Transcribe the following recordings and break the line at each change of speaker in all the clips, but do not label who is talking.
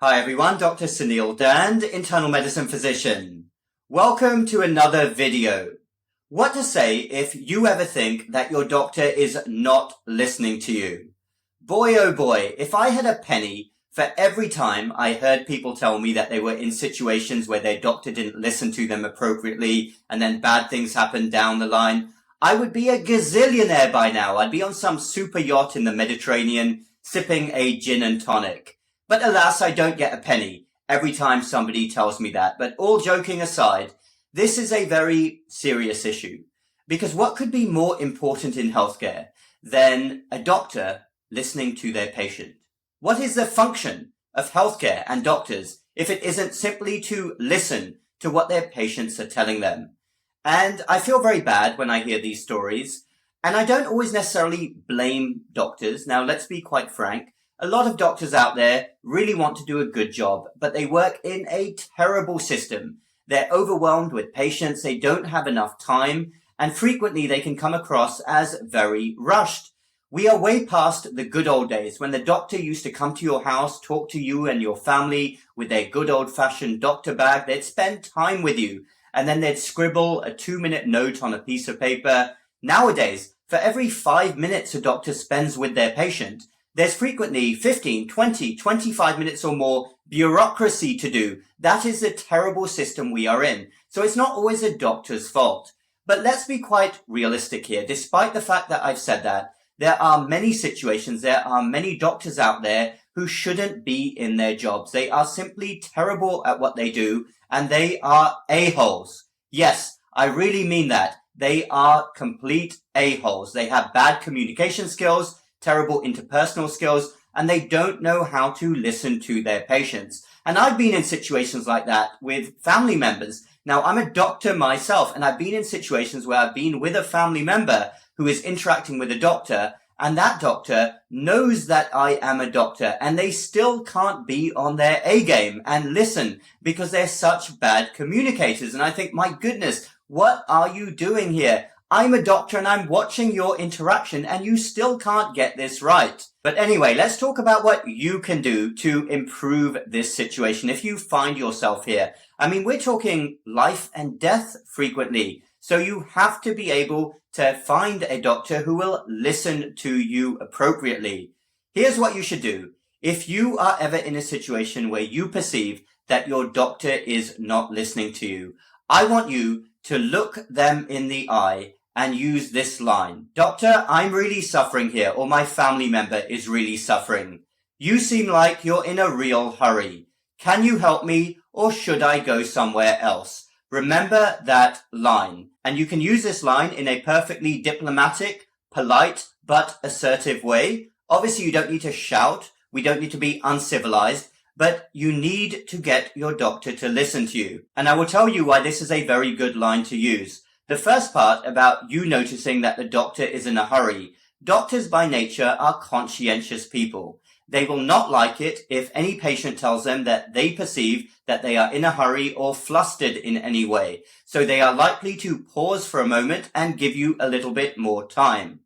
Hi everyone, Dr. Suneel Dhand, internal medicine physician. Welcome to another video. What to say if you ever think that your doctor is not listening to you. Boy oh boy, if I had a penny for every time I heard people tell me that they were in situations where their doctor didn't listen to them appropriately and then bad things happened down the line, I would be a gazillionaire by now. I'd be on some super yacht in the Mediterranean sipping a gin and tonic. But alas, I don't get a penny every time somebody tells me that. But all joking aside, this is a very serious issue. Because what could be more important in healthcare than a doctor listening to their patient? What is the function of healthcare and doctors if it isn't simply to listen to what their patients are telling them? And I feel very bad when I hear these stories. And I don't always necessarily blame doctors. Now, let's be quite frank. A lot of doctors out there really want to do a good job, but they work in a terrible system. They're overwhelmed with patients, they don't have enough time, and frequently they can come across as very rushed. We are way past the good old days when the doctor used to come to your house, talk to you and your family with their good old-fashioned doctor bag. They'd spend time with you, and then they'd scribble a 2-minute note on a piece of paper. Nowadays, for every 5 minutes a doctor spends with their patient, there's frequently 15, 20, 25 minutes or more bureaucracy to do. That is the terrible system we are in. So it's not always a doctor's fault. But let's be quite realistic here. Despite the fact that I've said that, there are many situations, there are many doctors out there who shouldn't be in their jobs. They are simply terrible at what they do, and they are a-holes. Yes, I really mean that. They are complete a-holes. They have bad communication skills, terrible interpersonal skills, and they don't know how to listen to their patients. And I've been in situations like that with family members. Now, I'm a doctor myself, and I've been in situations where I've been with a family member who is interacting with a doctor, and that doctor knows that I am a doctor, and they still can't be on their A game and listen because they're such bad communicators. And I think, my goodness, what are you doing here? I'm a doctor and I'm watching your interaction and you still can't get this right. But anyway, let's talk about what you can do to improve this situation if you find yourself here. I mean, we're talking life and death frequently. So you have to be able to find a doctor who will listen to you appropriately. Here's what you should do. If you are ever in a situation where you perceive that your doctor is not listening to you, I want you to look them in the eye and use this line. Doctor, I'm really suffering here, or my family member is really suffering. You seem like you're in a real hurry. Can you help me, or should I go somewhere else? Remember that line. And you can use this line in a perfectly diplomatic, polite, but assertive way. Obviously, you don't need to shout. We don't need to be uncivilized. But you need to get your doctor to listen to you. And I will tell you why this is a very good line to use. The first part about you noticing that the doctor is in a hurry. Doctors by nature are conscientious people. They will not like it if any patient tells them that they perceive that they are in a hurry or flustered in any way. So they are likely to pause for a moment and give you a little bit more time.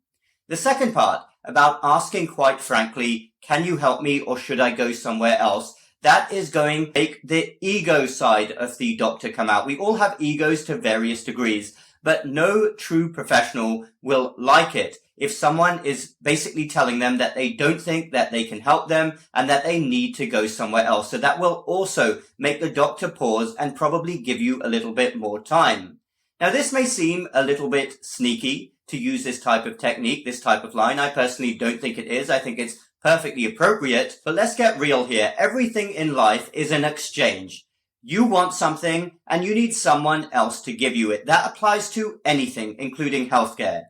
The second part about asking quite frankly, can you help me or should I go somewhere else? That is going to make the ego side of the doctor come out. We all have egos to various degrees, but no true professional will like it if someone is basically telling them that they don't think that they can help them and that they need to go somewhere else. So that will also make the doctor pause and probably give you a little bit more time. Now, this may seem a little bit sneaky to use this type of technique, this type of line. I personally don't think it is. I think it's perfectly appropriate, but let's get real here. Everything in life is an exchange. You want something and you need someone else to give you it. That applies to anything, including healthcare.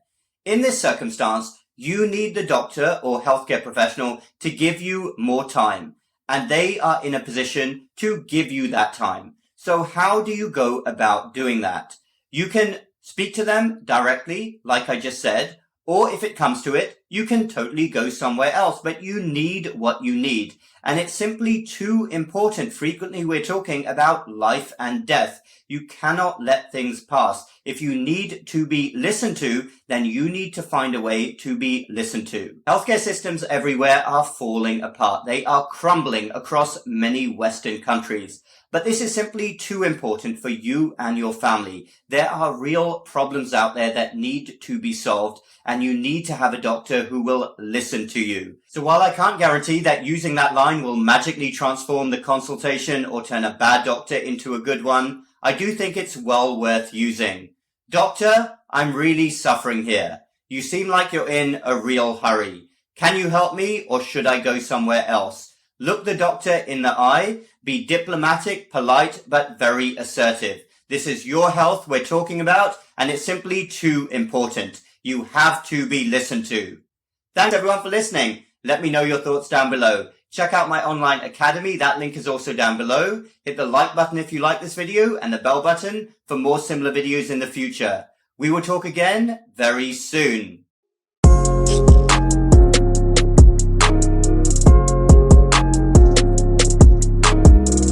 In this circumstance, you need the doctor or healthcare professional to give you more time, and they are in a position to give you that time. So how do you go about doing that? You can speak to them directly, like I just said, or if it comes to it, you can totally go somewhere else, but you need what you need. And it's simply too important. Frequently we're talking about life and death. You cannot let things pass. If you need to be listened to, then you need to find a way to be listened to. Healthcare systems everywhere are falling apart. They are crumbling across many Western countries. But this is simply too important for you and your family. There are real problems out there that need to be solved, and you need to have a doctor who will listen to you. So while I can't guarantee that using that line will magically transform the consultation or turn a bad doctor into a good one, I do think it's well worth using. Doctor, I'm really suffering here. You seem like you're in a real hurry. Can you help me, or should I go somewhere else? Look the doctor in the eye, be diplomatic, polite, but very assertive. This is your health we're talking about, and it's simply too important. You have to be listened to. Thanks everyone for listening. Let me know your thoughts down below. Check out my online academy. That link is also down below. Hit the like button if you like this video and the bell button for more similar videos in the future. We will talk again very soon.